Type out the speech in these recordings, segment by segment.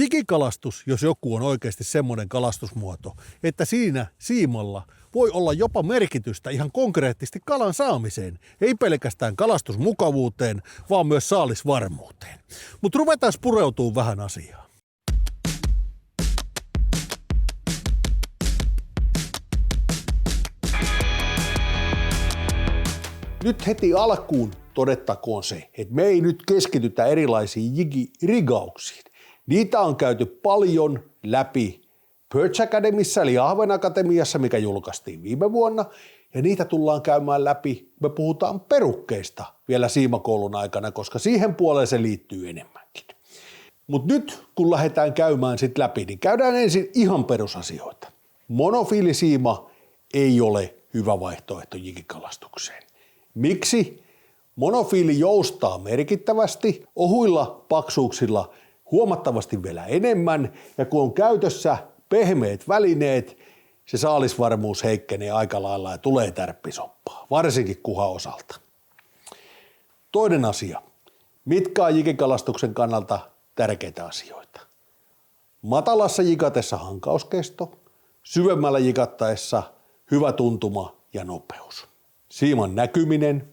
Jikikalastus, jos joku, on oikeasti semmoinen kalastusmuoto, että siinä siimalla voi olla jopa merkitystä ihan konkreettisesti kalan saamiseen. Ei pelkästään kalastusmukavuuteen, vaan myös saalisvarmuuteen. Mutta ruvetaan pureutumaan vähän asiaan. Nyt heti alkuun todettakoon se, että me ei nyt keskitytä erilaisiin jigirigauksiin. Niitä on käyty paljon läpi Perch Academyssä eli Ahven Akatemiassa, mikä julkaistiin viime vuonna. Ja niitä tullaan käymään läpi. Me puhutaan perukkeista vielä siimakoulun aikana, koska siihen puoleen se liittyy enemmänkin. Mutta nyt kun lähdetään käymään sitten läpi, niin käydään ensin ihan perusasioita. Monofiilisiima ei ole hyvä vaihtoehto jigikalastukseen. Miksi? Monofiili joustaa merkittävästi, ohuilla paksuuksilla huomattavasti vielä enemmän, ja kun on käytössä pehmeät välineet, se saalisvarmuus heikkenee aika lailla ja tulee tärppisoppaa, varsinkin kuhan osalta. Toinen asia. Mitkä on jigikalastuksen kannalta tärkeitä asioita? Matalassa jikatessa hankauskesto, syvemmällä jikattaessa hyvä tuntuma ja nopeus. Siiman näkyminen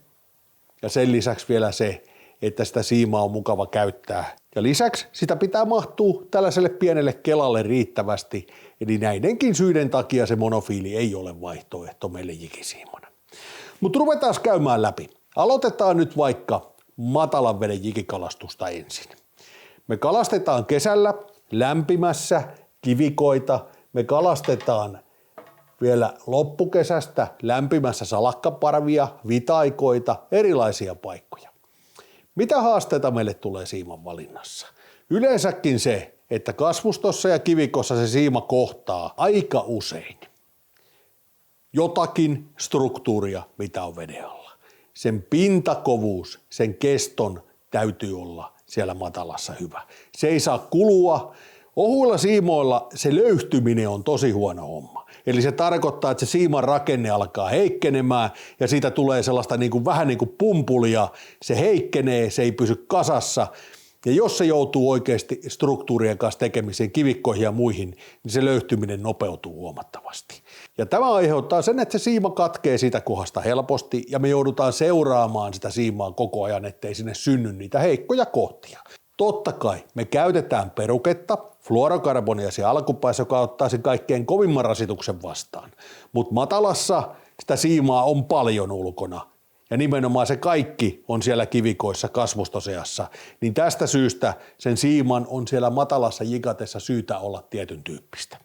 ja sen lisäksi vielä se, että sitä siimaa on mukava käyttää. Ja lisäksi sitä pitää mahtua tällaiselle pienelle kelalle riittävästi, eli näidenkin syiden takia se monofiili ei ole vaihtoehto meille jikisiimana. Mutta ruvetaan käymään läpi. Aloitetaan nyt vaikka matalan veden jikikalastusta ensin. Me kalastetaan kesällä lämpimässä kivikoita, me kalastetaan vielä loppukesästä lämpimässä salakkaparvia, vitaikoita, erilaisia paikkoja. Mitä haasteita meille tulee siiman valinnassa? Yleensäkin se, että kasvustossa ja kivikossa se siima kohtaa aika usein jotakin struktuuria, mitä on veden alla. Sen pintakovuus, sen keston täytyy olla siellä matalassa hyvä. Se ei saa kulua. Ohuilla siimoilla se löyhtyminen on tosi huono homma. Eli se tarkoittaa, että se siiman rakenne alkaa heikkenemään ja siitä tulee sellaista vähän niin kuin pumpulia. Se heikkenee, se ei pysy kasassa. Ja jos se joutuu oikeasti struktuurien kanssa tekemiseen, kivikkoihin ja muihin, niin se löyhtyminen nopeutuu huomattavasti. Ja tämä aiheuttaa sen, että se siima katkee siitä kohdasta helposti ja me joudutaan seuraamaan sitä siimaa koko ajan, ettei sinne synny niitä heikkoja kohtia. Totta kai me käytetään peruketta, fluorokarbonia siellä alkupäässä, joka ottaa sen kaikkein kovimman rasituksen vastaan. Mutta matalassa sitä siimaa on paljon ulkona ja nimenomaan se kaikki on siellä kivikoissa kasvustoseassa. Niin tästä syystä sen siiman on siellä matalassa jikatessa syytä olla tietyn tyyppistä.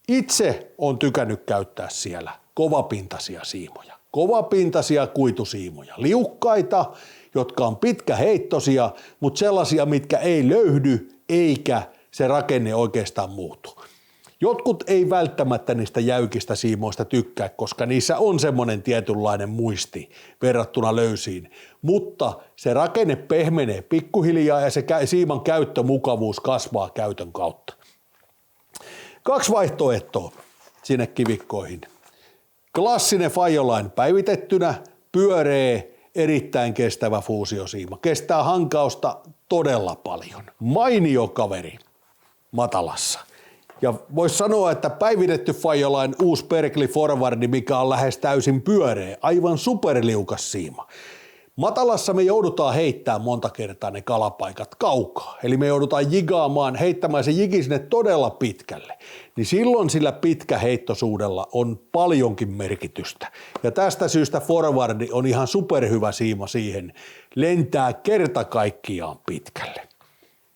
Itse on tykännyt käyttää siellä kovapintaisia siimoja, kovapintaisia kuitusiimoja, liukkaita, jotka on pitkäheittoisia, mutta sellaisia, mitkä ei löydy eikä se rakenne oikeastaan muutu. Jotkut ei välttämättä niistä jäykistä siimoista tykkää, koska niissä on semmoinen tietynlainen muisti verrattuna löysiin, mutta se rakenne pehmenee pikkuhiljaa ja se siiman käyttömukavuus kasvaa käytön kautta. 2 vaihtoehtoa sinne kivikkoihin. Klassinen Fireline päivitettynä, pyöreä, erittäin kestävä fuusiosiima. Kestää hankausta todella paljon. Mainio kaveri matalassa. Ja voisi sanoa, että päivitetty Fireline uusi Berkeley Forwardi, mikä on lähes täysin pyöreä, aivan superliukas siima. Matalassa me joudutaan heittämään monta kertaa ne kalapaikat kaukaa. Eli me joudutaan jigaamaan, heittämään se jigi sinne todella pitkälle. Niin silloin sillä pitkäheittoisuudella on paljonkin merkitystä. Ja tästä syystä forwardi on ihan superhyvä siima siihen. Lentää kerta kaikkiaan pitkälle.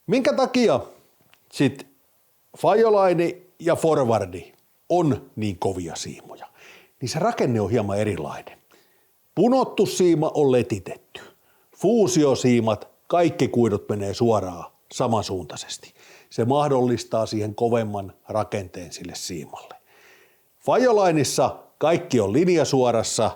Minkä takia sitten Fireline ja forwardi on niin kovia siimoja? Niin se rakenne on hieman erilainen. Punottu siima on letitetty. Fuusiosiimat, kaikki kuidut menee suoraan samansuuntaisesti. Se mahdollistaa siihen kovemman rakenteen sille siimalle. Firelineissa kaikki on linjasuorassa,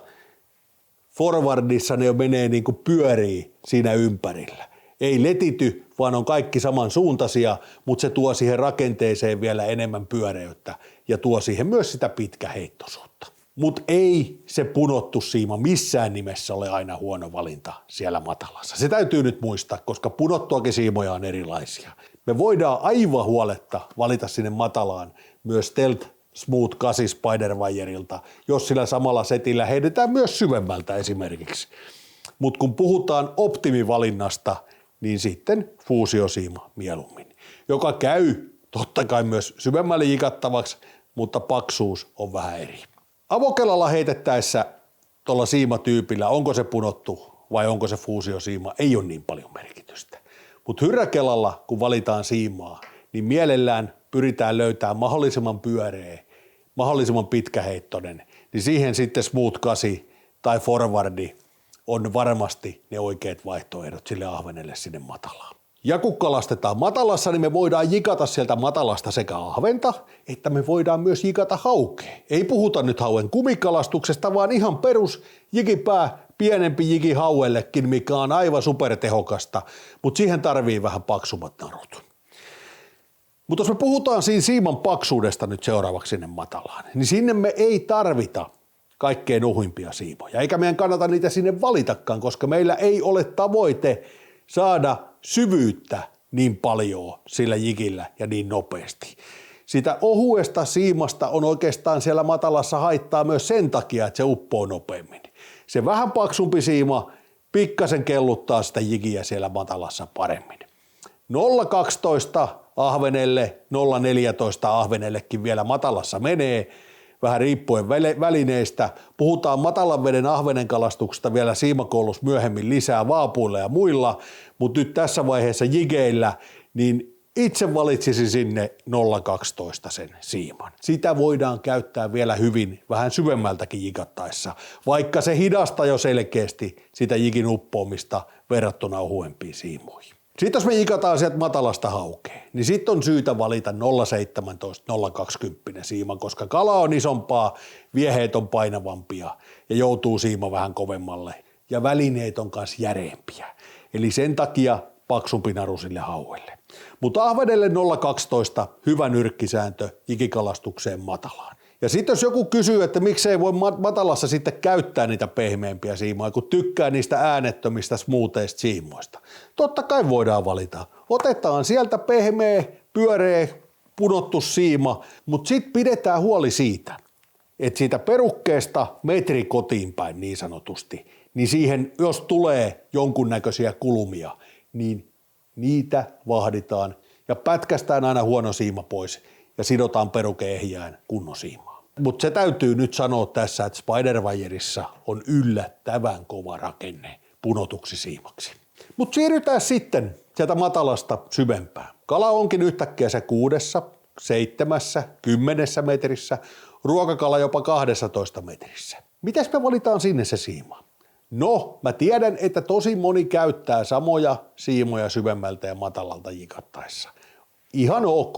forwardissa ne menee niin kuin pyörii siinä ympärillä. Ei letity, vaan on kaikki samansuuntaisia, mutta se tuo siihen rakenteeseen vielä enemmän pyöreyttä ja tuo siihen myös sitä pitkäheittoisuutta. Mutta ei se punottu siima missään nimessä ole aina huono valinta siellä matalassa. Se täytyy nyt muistaa, koska punottuakin siimoja on erilaisia. Me voidaan aivan huoletta valita sinne matalaan myös Stealth Smooth 8 Spiderwireilta, jos sillä samalla setillä heitetään myös syvemmältä esimerkiksi. Mutta kun puhutaan optimivalinnasta, niin sitten fuusiosiima mieluummin, joka käy totta kai myös syvemmälle jikattavaksi, mutta paksuus on vähän eri. Avokelalla heitettäessä tuolla siimatyypillä, onko se punottu vai onko se fuusiosiima, ei ole niin paljon merkitystä. Mutta hyrräkelalla, kun valitaan siimaa, niin mielellään pyritään löytämään mahdollisimman pyöreä, mahdollisimman pitkäheittoinen, niin siihen sitten Smooth 8 tai Forwardi on varmasti ne oikeat vaihtoehdot sille ahvenelle sinne matalaan. Ja kun kalastetaan matalassa, niin me voidaan jikata sieltä matalasta sekä ahventa, että me voidaan myös jikata haukea. Ei puhuta nyt hauen kumikalastuksesta, vaan ihan perus jikipää, pienempi jiki hauellekin, mikä on aivan supertehokasta, mutta siihen tarvii vähän paksummat narut. Mutta jos me puhutaan siinä siiman paksuudesta nyt seuraavaksi sinne matalaan, niin sinne me ei tarvita kaikkein ohuimpia siimoja, eikä meidän kannata niitä sinne valitakaan, koska meillä ei ole tavoite saada syvyyttä niin paljon sillä jikillä ja niin nopeasti. Sitä ohuesta siimasta on oikeastaan siellä matalassa haittaa myös sen takia, että se uppoo nopeammin. Se vähän paksumpi siima pikkasen kelluttaa sitä jikiä siellä matalassa paremmin. 0,12 ahvenelle, 0,14 ahvenellekin vielä matalassa menee, vähän riippuen välineistä. Puhutaan matalan veden ahvenen kalastuksesta vielä siimakoulussa myöhemmin lisää vaapuilla ja muilla, mutta nyt tässä vaiheessa jigeillä, niin itse valitsisin sinne 0,12 sen siiman. Sitä voidaan käyttää vielä hyvin vähän syvemmältäkin jikattaessa, vaikka se hidastaa jo selkeästi sitä jikin uppoamista verrattuna ohuempiin siimoihin. Sitten jos me jikataan sieltä matalasta haukeen, niin sitten on syytä valita 0,17, 0,20 siima, koska kala on isompaa, vieheet on painavampia ja joutuu siima vähän kovemmalle ja välineet on myös järeempiä. Eli sen takia paksumpi naru sille hauelle. Mutta ahvenelle 0,12 hyvä nyrkkisääntö jikikalastukseen matalaan. Ja sitten jos joku kysyy, että miksei voi matalassa sitten käyttää niitä pehmeämpiä siimoja, kun tykkää niistä äänettömistä smootheista siimoista. Totta kai voidaan valita. Otetaan sieltä pehmeä, pyöreä, punottu siima, mutta sitten pidetään huoli siitä, että siitä perukkeesta metri kotiin päin niin sanotusti, niin siihen jos tulee jonkunnäköisiä kulumia, niin niitä vahditaan ja pätkästään aina huono siima pois ja sidotaan peruke ehjään kunnon siimaa. Mutta se täytyy nyt sanoa tässä, että Spiderwireissa on yllättävän kova rakenne punotuksi siimaksi. Mutta siirrytään sitten sieltä matalasta syvempään. Kala onkin yhtäkkiä se 6, 7, 10 metrissä, ruokakala jopa 12 metrissä. Mites me valitaan sinne se siima? No, mä tiedän, että tosi moni käyttää samoja siimoja syvemmältä ja matalalta jikattaessa. Ihan ok,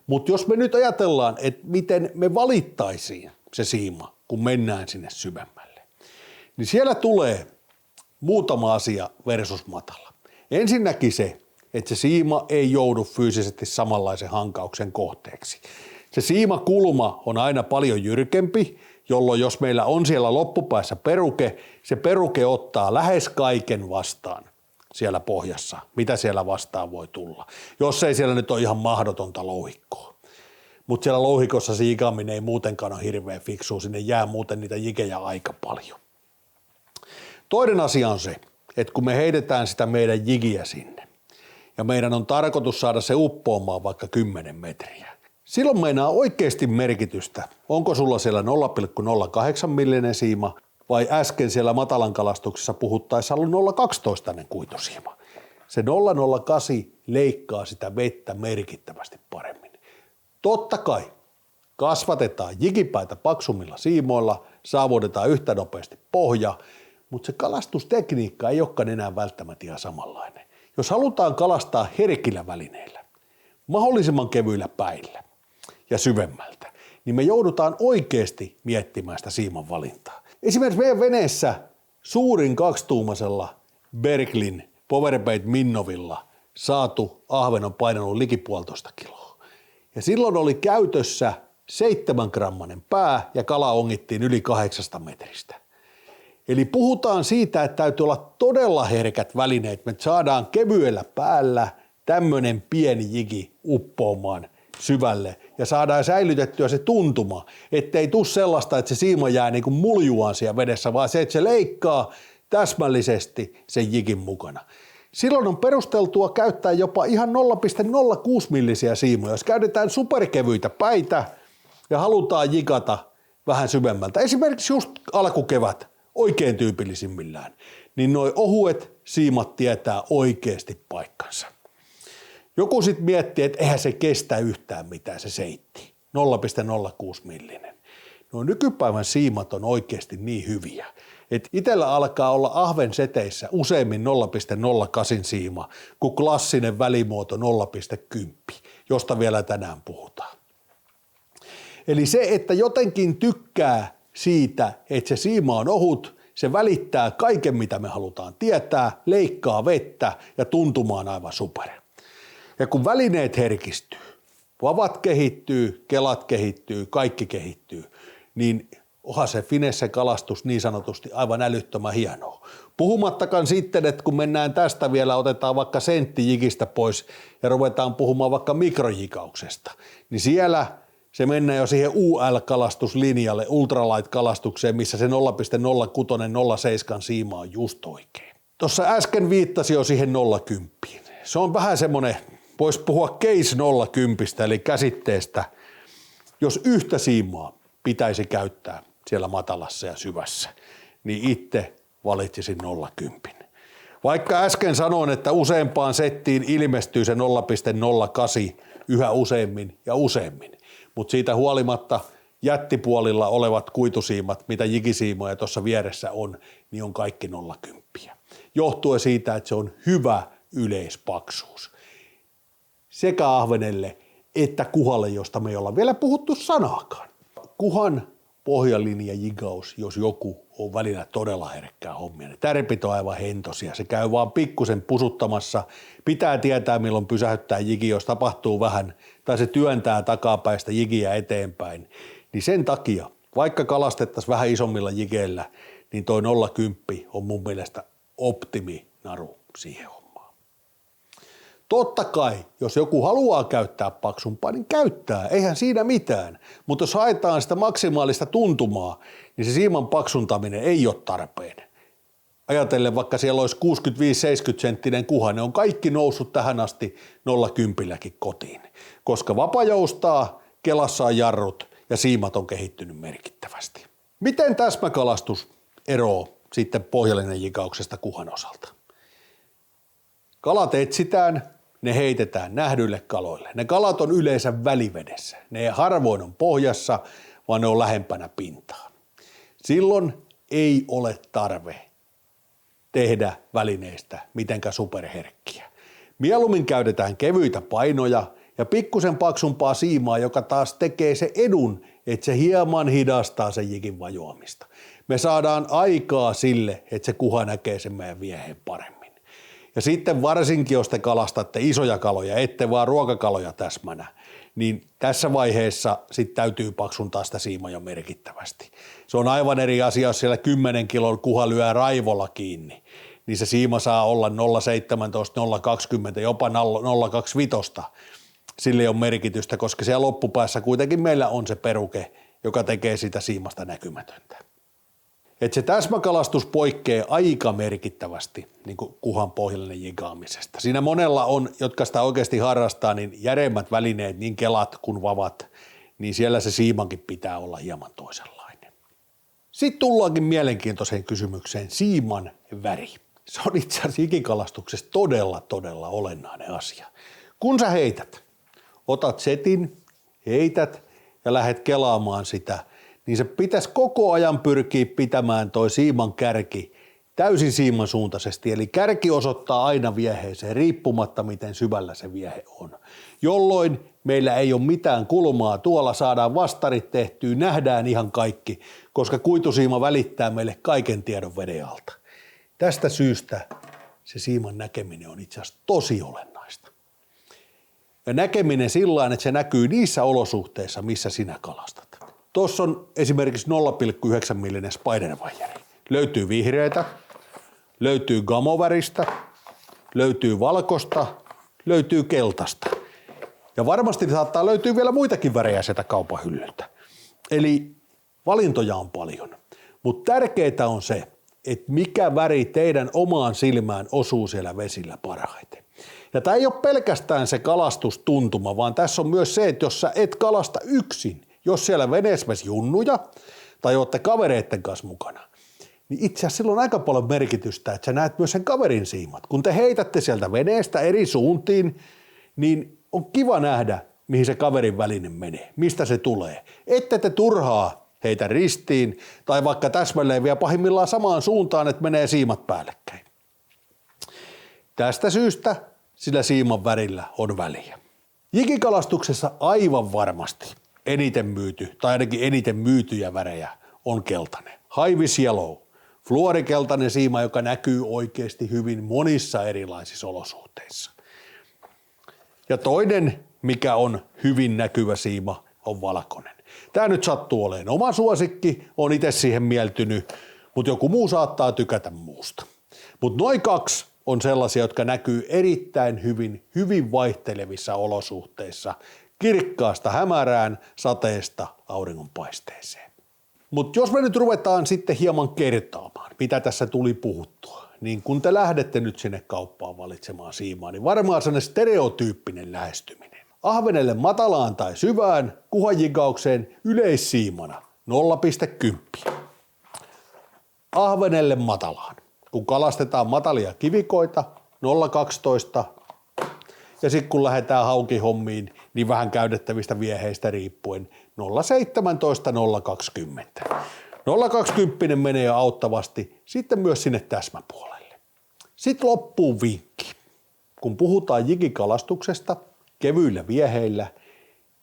mutta jos me nyt ajatellaan, että miten me valittaisiin se siima, kun mennään sinne syvemmälle, niin siellä tulee muutama asia versus matala. Ensinnäkin se, että se siima ei joudu fyysisesti samanlaisen hankauksen kohteeksi. Se siimakulma on aina paljon jyrkempi, jolloin jos meillä on siellä loppupäässä peruke, se peruke ottaa lähes kaiken vastaan siellä pohjassa, mitä siellä vastaan voi tulla, jos ei siellä nyt ole ihan mahdotonta louhikkoa. Mutta siellä louhikossa se jikaaminen ei muutenkaan ole hirveän fiksua, sinne jää muuten niitä jikejä aika paljon. Toinen asia on se, että kun me heitetään sitä meidän jigiä sinne, ja meidän on tarkoitus saada se uppoamaan vaikka 10 metriä, silloin meinaa oikeasti merkitystä, onko sulla siellä 0,08 millinen siima, vai äsken siellä matalan kalastuksessa puhuttaessa ollut 0,12 kuitusiima. Se 0,08 leikkaa sitä vettä merkittävästi paremmin. Totta kai kasvatetaan jikipäitä paksummilla siimoilla, saavutetaan yhtä nopeasti pohja, mutta se kalastustekniikka ei olekaan enää välttämättä ihan samanlainen. Jos halutaan kalastaa herkillä välineillä, mahdollisimman kevyillä päillä ja syvemmältä, niin me joudutaan oikeasti miettimään sitä siiman valintaa. Esimerkiksi meidän veneessä suurin 2-tuumaisella Berklin Powerbait Minnovilla saatu ahven on painanut liki 1,5 kiloa. Ja silloin oli käytössä 7-grammanen pää ja kala ongittiin yli 8 metristä. Eli puhutaan siitä, että täytyy olla todella herkät välineet, me saadaan kevyellä päällä tämmöinen pieni jigi uppoamaan syvälle ja saadaan säilytettyä se tuntuma, ettei tule sellaista, että se siima jää niin kuin muljuaan siellä vedessä, vaan se, että se leikkaa täsmällisesti sen jigin mukana. Silloin on perusteltua käyttää jopa ihan 0,06 millisiä siimoja, jos käytetään superkevyitä päitä ja halutaan jigata vähän syvemmältä. Esimerkiksi just alkukevät oikein tyypillisimmillään, niin noi ohuet siimat tietää oikeasti paikkansa. Joku sitten miettii, että eihän se kestä yhtään mitään se seitti, 0,06 millinen. No nykypäivän siimat on oikeasti niin hyviä, että itsellä alkaa olla ahvenseteissä useimmin 0,08 siima kuin klassinen välimuoto 0,10, josta vielä tänään puhutaan. Eli se, että jotenkin tykkää siitä, että se siima on ohut, se välittää kaiken, mitä me halutaan tietää, leikkaa vettä ja tuntuma on aivan super. Ja kun välineet herkistyy, vavat kehittyy, kelat kehittyy, kaikki kehittyy, niin onhan se finesse-kalastus niin sanotusti aivan älyttömän hienoa. Puhumattakaan sitten, että kun mennään tästä vielä, otetaan vaikka senttijigistä pois ja ruvetaan puhumaan vaikka mikrojikauksesta, niin siellä se mennään jo siihen UL-kalastuslinjalle, ultralight-kalastukseen, missä se 0,06, 0,7 siima on just oikein. Tuossa äsken viittasi jo siihen 0,10. Se on vähän semmoinen, voisi puhua case 0,10, eli käsitteestä, jos yhtä siimaa pitäisi käyttää siellä matalassa ja syvässä, niin itse valitsisin 0,10. Vaikka äsken sanoin, että useampaan settiin ilmestyy se 0,08 yhä useammin ja useammin, mutta siitä huolimatta jättipuolilla olevat kuitusiimat, mitä jigisiimoja tuossa vieressä on, niin on kaikki 0,10. Johtuen siitä, että se on hyvä yleispaksuus sekä ahvenelle että kuhalle, josta me ei olla vielä puhuttu sanaakaan. Kuhan pohjalinjajigaus, jos joku on välillä todella herkkää hommia. Ne tärpit on aivan hentosia. Se käy vaan pikkusen pusuttamassa. Pitää tietää, milloin pysäyttää jigi, jos tapahtuu vähän, tai se työntää takapäistä jigiä eteenpäin. Niin sen takia, vaikka kalastettaisiin vähän isommilla jigeillä, niin toi 0,10 on mun mielestä optiminaru siihen hommaan. Totta kai, jos joku haluaa käyttää paksumpaa, niin käyttää, eihän siinä mitään. Mutta jos haetaan sitä maksimaalista tuntumaa, niin se siiman paksuntaminen ei ole tarpeen. Ajatellen, vaikka siellä olisi 65-70 senttinen kuha, ne on kaikki noussut tähän asti 0,10 kotiin, koska vapa joustaa, kelassa on jarrut ja siimat on kehittynyt merkittävästi. Miten täsmäkalastus eroaa sitten pohjalinjajigauksesta kuhan osalta? Kalat etsitään, ne heitetään nähdyille kaloille. Ne kalat on yleensä välivedessä. Ne harvoin on pohjassa, vaan ne on lähempänä pintaa. Silloin ei ole tarve tehdä välineistä mitenkään superherkkiä. Mieluummin käytetään kevyitä painoja ja pikkusen paksumpaa siimaa, joka taas tekee se edun, että se hieman hidastaa sen jigin vajoamista. Me saadaan aikaa sille, että se kuha näkee sen meidän vieheen paremmin. Ja sitten varsinkin, jos te kalastatte isoja kaloja, ette vaan ruokakaloja täsmänä, niin tässä vaiheessa sitten täytyy paksuntaa sitä siimaa jo merkittävästi. Se on aivan eri asia, jos siellä 10 kilon kuha lyö raivolla kiinni, niin se siima saa olla 0,17, 0,20, jopa 0,25. Sille ei ole merkitystä, koska siellä loppupäässä kuitenkin meillä on se peruke, joka tekee sitä siimasta näkymätöntä. Että se täsmäkalastus poikkeaa aika merkittävästi niin kuin kuhan pohjallinen jigaamisesta. Siinä monella on, jotka sitä oikeasti harrastaa, niin järemmät välineet, niin kelat kuin vavat, niin siellä se siimankin pitää olla hieman toisenlainen. Sitten tullaankin mielenkiintoiseen kysymykseen, siiman väri. Se on itse asiassa jigikalastuksessa todella olennainen asia. Kun sä heität, otat setin, heität ja lähdet kelaamaan sitä, niin se pitäisi koko ajan pyrkiä pitämään toi siiman kärki täysin siiman suuntaisesti. Eli kärki osoittaa aina vieheeseen, riippumatta miten syvällä se viehe on. Jolloin meillä ei ole mitään kulmaa, tuolla saadaan vastarit tehtyä, nähdään ihan kaikki, koska kuitusiima välittää meille kaiken tiedon veden alta. Tästä syystä se siiman näkeminen on itse asiassa tosi olennaista. Ja näkeminen sillä että se näkyy niissä olosuhteissa, missä sinä kalastat. Tuossa on esimerkiksi 0,9 millinen spiderwire. Löytyy vihreätä, löytyy gamoväristä, löytyy valkosta, löytyy keltaista. Ja varmasti saattaa löytyä vielä muitakin värejä sieltä kaupan hyllyltä. Eli valintoja on paljon. Mutta tärkeää on se, että mikä väri teidän omaan silmään osuu siellä vesillä parhaiten. Ja tämä ei ole pelkästään se kalastustuntuma, vaan tässä on myös se, että jos sä et kalasta yksin, jos siellä veneessä vesi junnuja tai olette kavereiden kanssa mukana, niin itse asiassa sillä on aika paljon merkitystä, että sä näet myös sen kaverin siimat. Kun te heitätte sieltä veneestä eri suuntiin, niin on kiva nähdä, mihin se kaverin välinen menee, mistä se tulee. Ette te turhaa heitä ristiin tai vaikka täsmälleen vielä pahimmillaan samaan suuntaan, että menee siimat päällekkäin. Tästä syystä sillä siiman värillä on väliä. Jikikalastuksessa aivan varmasti eniten myyty, tai ainakin eniten myytyjä värejä on keltainen. High vis yellow, fluorikeltainen siima, joka näkyy oikeasti hyvin monissa erilaisissa olosuhteissa. Ja toinen, mikä on hyvin näkyvä siima, on valkoinen. Tämä nyt sattuu olemaan oma suosikki, on itse siihen mieltynyt, mutta joku muu saattaa tykätä muusta. Mutta noin kaksi on sellaisia, jotka näkyy erittäin hyvin vaihtelevissa olosuhteissa, kirkkaasta hämärään, sateesta auringonpaisteeseen. Mutta jos me nyt ruvetaan sitten hieman kertaamaan, mitä tässä tuli puhuttua, niin kun te lähdette nyt sinne kauppaan valitsemaan siimaa, niin varmaan sellainen stereotyyppinen lähestyminen. Ahvenelle matalaan tai syvään kuhajigaukseen yleissiimana 0,10. Ahvenelle matalaan. Kun kalastetaan matalia kivikoita 0,12 ja sitten kun lähdetään haukihommiin, niin vähän käytettävistä vieheistä riippuen 0,17, 0,20. 0,20 menee auttavasti sitten myös sinne täsmäpuolelle. Sitten loppuu vinkki. Kun puhutaan jikikalastuksesta kevyillä vieheillä,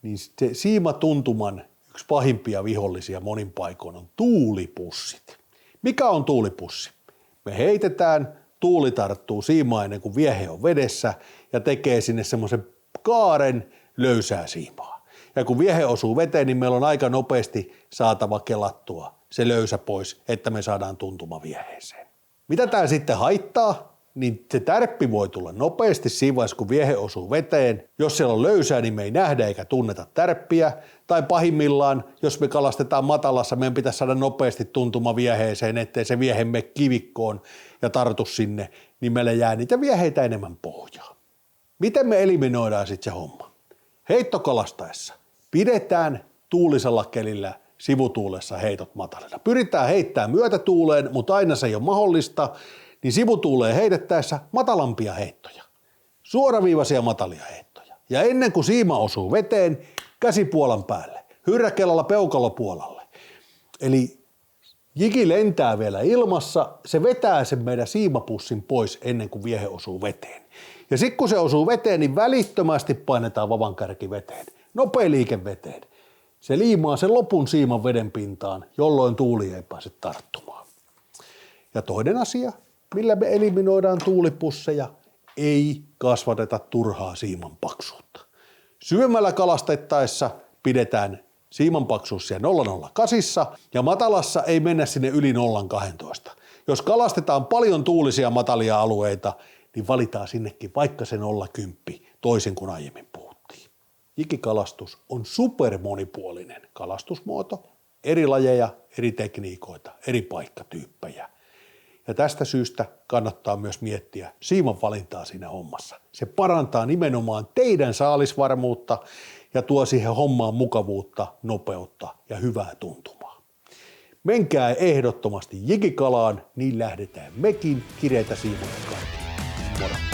niin se siimatuntuman yksi pahimpia vihollisia monin paikoin on tuulipussit. Mikä on tuulipussi? Me heitetään, tuuli tarttuu siimaan ennen kuin viehe on vedessä ja tekee sinne semmoisen kaaren löysää siimaa. Ja kun viehe osuu veteen, niin meillä on aika nopeasti saatava kelattua se löysä pois, että me saadaan tuntuma vieheeseen. Mitä tämä sitten haittaa? Niin se tärppi voi tulla nopeasti siinä vaiheessa, kun viehe osuu veteen. Jos siellä on löysää, niin me ei nähdä eikä tunneta tärppiä. Tai pahimmillaan, jos me kalastetaan matalassa, meidän pitäisi saada nopeasti tuntuma vieheeseen, ettei se viehe mene kivikkoon ja tartu sinne, niin meillä jää niitä vieheitä enemmän pohjaa. Miten me eliminoidaan sitten se homma? Heittokalastaessa pidetään tuulisella kelillä sivutuulessa heitot matalina. Pyritään heittämään myötätuuleen, mutta aina se ei ole mahdollista, niin sivutuuleen heitettäessä matalampia heittoja. Suoraviivaisia matalia heittoja. Ja ennen kuin siima osuu veteen, käsipuolan päälle, hyrräkelalla peukalopuolelle. Eli jiki lentää vielä ilmassa, se vetää sen meidän siimapussin pois ennen kuin viehe osuu veteen. Ja sitten kun se osuu veteen, niin välittömästi painetaan vavankärki veteen. Nopea liike veteen. Se liimaa sen lopun siiman veden pintaan, jolloin tuuli ei pääse tarttumaan. Ja toinen asia, millä me eliminoidaan tuulipusseja, ei kasvateta turhaa siiman paksuutta. Syvemmällä kalastettaessa pidetään siiman paksuus siellä 0,08 ja matalassa ei mennä sinne yli 0,12. Jos kalastetaan paljon tuulisia matalia alueita, niin valitaan sinnekin vaikka se 0,10 toisin kuin aiemmin puhuttiin. Jikikalastus on supermonipuolinen kalastusmuoto, eri lajeja, eri tekniikoita, eri paikkatyyppejä. Ja tästä syystä kannattaa myös miettiä siiman valintaa siinä hommassa. Se parantaa nimenomaan teidän saalisvarmuutta ja tuo siihen hommaan mukavuutta, nopeutta ja hyvää tuntumaa. Menkää ehdottomasti jikikalaan, niin lähdetään mekin kireitä siimoja kaikille. Moro!